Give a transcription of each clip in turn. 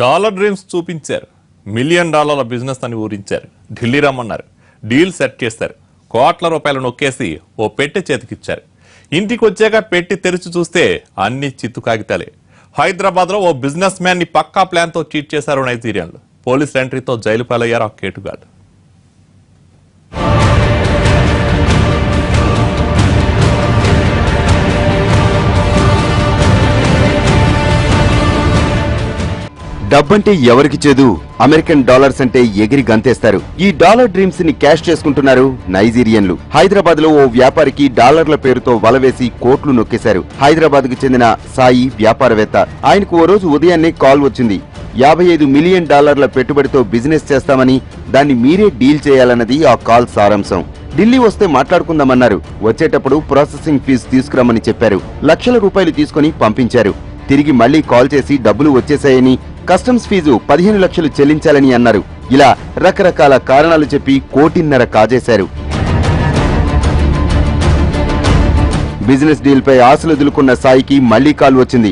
Dollar dreams చూపించారు. $1 million business అని ఊరించారు. ఢిల్లీ రమ్మన్నారు. డీల్ సెట్ చేశారు. కోట్ల రూపాయలు నొక్కేసి ఓ పెట్టె చేతికిచ్చారు. ఇంటికి వచ్చాక పెట్టి తెరిచి చూస్తే అన్ని చిత్తు కాగితాలే. హైదరాబాద్ లో ఓ బిజినెస్ మ్యాన్ ని పక్కా ప్లాన్ తో చీట్ చేశారు నైజీరియన్లు. పోలీసుల ఎంట్రీతో జైలు పాలయ్యారు ఆ కేటుగాడు. డబ్బంటే ఎవరికి చేదు, అమెరికన్ డాలర్స్ అంటే ఎగిరి గంతేస్తారు. ఈ డాలర్ డ్రీమ్స్ ని క్యాష్ చేసుకుంటున్నారు నైజీరియన్లు. హైదరాబాద్ లో ఓ వ్యాపారికి డాలర్ల పేరుతో వలవేసి కోట్లు నొక్కేశారు. హైదరాబాద్ కు చెందిన సాయి వ్యాపారవేత్త. ఆయనకు ఓ రోజు ఉదయాన్నే కాల్ వచ్చింది. $55 మిలియన్ పెట్టుబడితో బిజినెస్ చేస్తామని, దాన్ని మీరే డీల్ చేయాలన్నది ఆ కాల్ సారాంశం. ఢిల్లీ వస్తే మాట్లాడుకుందామన్నారు. వచ్చేటప్పుడు ప్రాసెసింగ్ ఫీజు తీసుకురమ్మని చెప్పారు. లక్షల రూపాయలు తీసుకుని పంపించారు. తిరిగి మళ్లీ కాల్ చేసి డబ్బులు వచ్చేశాయని, కస్టమ్స్ ఫీజు 15 లక్షలు చెల్లించాలని అన్నారు. ఇలా రకరకాల కారణాలు చెప్పి $1.5 కోటి కాజేశారు. బిజినెస్ డీల్ పై ఆశలు వదులుకున్న సాయికి మళ్లీ కాల్ వచ్చింది.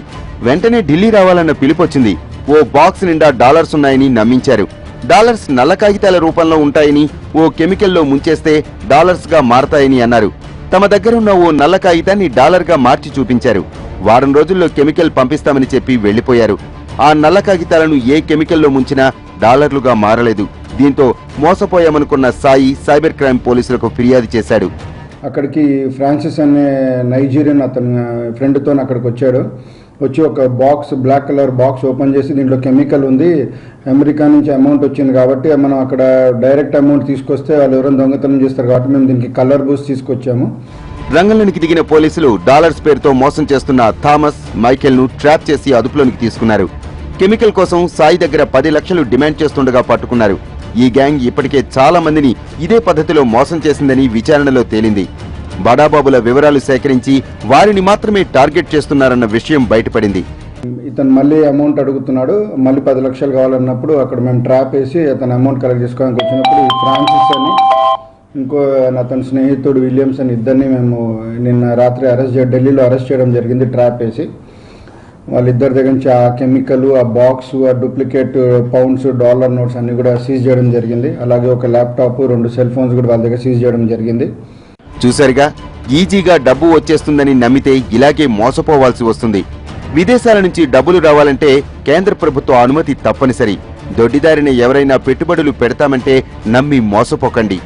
వెంటనే ఢిల్లీ రావాలన్న పిలుపొచ్చింది. ఓ బాక్స్ నిండా డాలర్స్ ఉన్నాయని నమ్మించారు. డాలర్స్ నల్ల కాగితాల రూపంలో ఉంటాయని, ఓ కెమికల్లో ముంచేస్తే డాలర్స్ గా మారతాయని అన్నారు. తమ దగ్గరున్న ఓ నల్ల కాగితాన్ని డాలర్ గా మార్చి చూపించారు. వారం రోజుల్లో కెమికల్ పంపిస్తామని చెప్పి వెళ్లిపోయారు. ఆ నల్ల కాగితాలను ఏ కెమికల్లో ముంచినా డాలర్లుగా మారలేదు. దీంతో మోసపోయామనుకున్న సాయి సైబర్ క్రైమ్ పోలీసులకు ఫిర్యాదు చేశాడు. అక్కడికి ఫ్రాన్సిస్ అనే నైజీరియన్ అతను ఫ్రెండ్తో అక్కడికి వచ్చాడు. వచ్చి ఒక box, black colour box open చేసి దీంట్లో కెమికల్ ఉంది, అమెరికా నుంచి అమౌంట్ వచ్చింది కాబట్టి మనం అక్కడ డైరెక్ట్ అమౌంట్ తీసుకొస్తే వాళ్ళు ఎవరైనా దొంగతనం చేస్తారు కాబట్టి మేము దీనికి కలర్ బూస్ తీసుకొచ్చాము. రంగంలోనికి దిగిన పోలీసులు డాలర్స్ పేరుతో మోసం చేస్తున్న థామస్, మైకేల్ ను ట్రాప్ చేసి అదుపులోనికి తీసుకున్నారు. కెమికల్ కోసం సాయి దగ్గర 10 లక్షలు డిమాండ్ చేస్తుండగా పట్టుకున్నారు. ఈ గ్యాంగ్ ఇప్పటికే చాలా మందిని ఇదే పద్ధతిలో మోసం చేసిందని విచారణలో తేలింది. బడాబాబుల వివరాలు సేకరించి వారిని మాత్రమే టార్గెట్ చేస్తున్నారన్న విషయం బయటపడింది. ఇతను మళ్ళీ అమౌంట్ అడుగుతున్నాడు. మళ్ళీ 10 లక్షలు కావాలన్నప్పుడు అక్కడ మేము ట్రాప్ వేసి అతను అమౌంట్ కలెక్ట్ చేసుకోవడానికి వచ్చినప్పుడు ఫ్రాన్సిస్ అని ఇంకో అతని స్నేహితుడు విలియమ్స్ అని ఇద్దరిని మేము నిన్న రాత్రి ఢిల్లీలో అరెస్ట్ చేయడం జరిగింది. ట్రాప్ వేసి వాళ్ళిద్దరి దగ్గర నుంచి ఆ కెమికల్, ఆ బాక్స్, ఆ డూప్లికేట్ పౌండ్స్, డాలర్ నోట్స్ అన్ని కూడా సీజ్ చేయడం జరిగింది. అలాగే ఒక ల్యాప్టాప్, 2 సెల్ ఫోన్స్ కూడా వాళ్ళ దగ్గర సీజ్ చేయడం జరిగింది. చూసారుగా, ఈజీగా డబ్బు వచ్చేస్తుందని నమ్మితే ఇలాగే మోసపోవాల్సి వస్తుంది. విదేశాల నుంచి డబ్బులు రావాలంటే కేంద్ర ప్రభుత్వ అనుమతి తప్పనిసరి. దొడ్డిదారిన ఎవరైనా పెట్టుబడులు పెడతామంటే నమ్మి మోసపోకండి.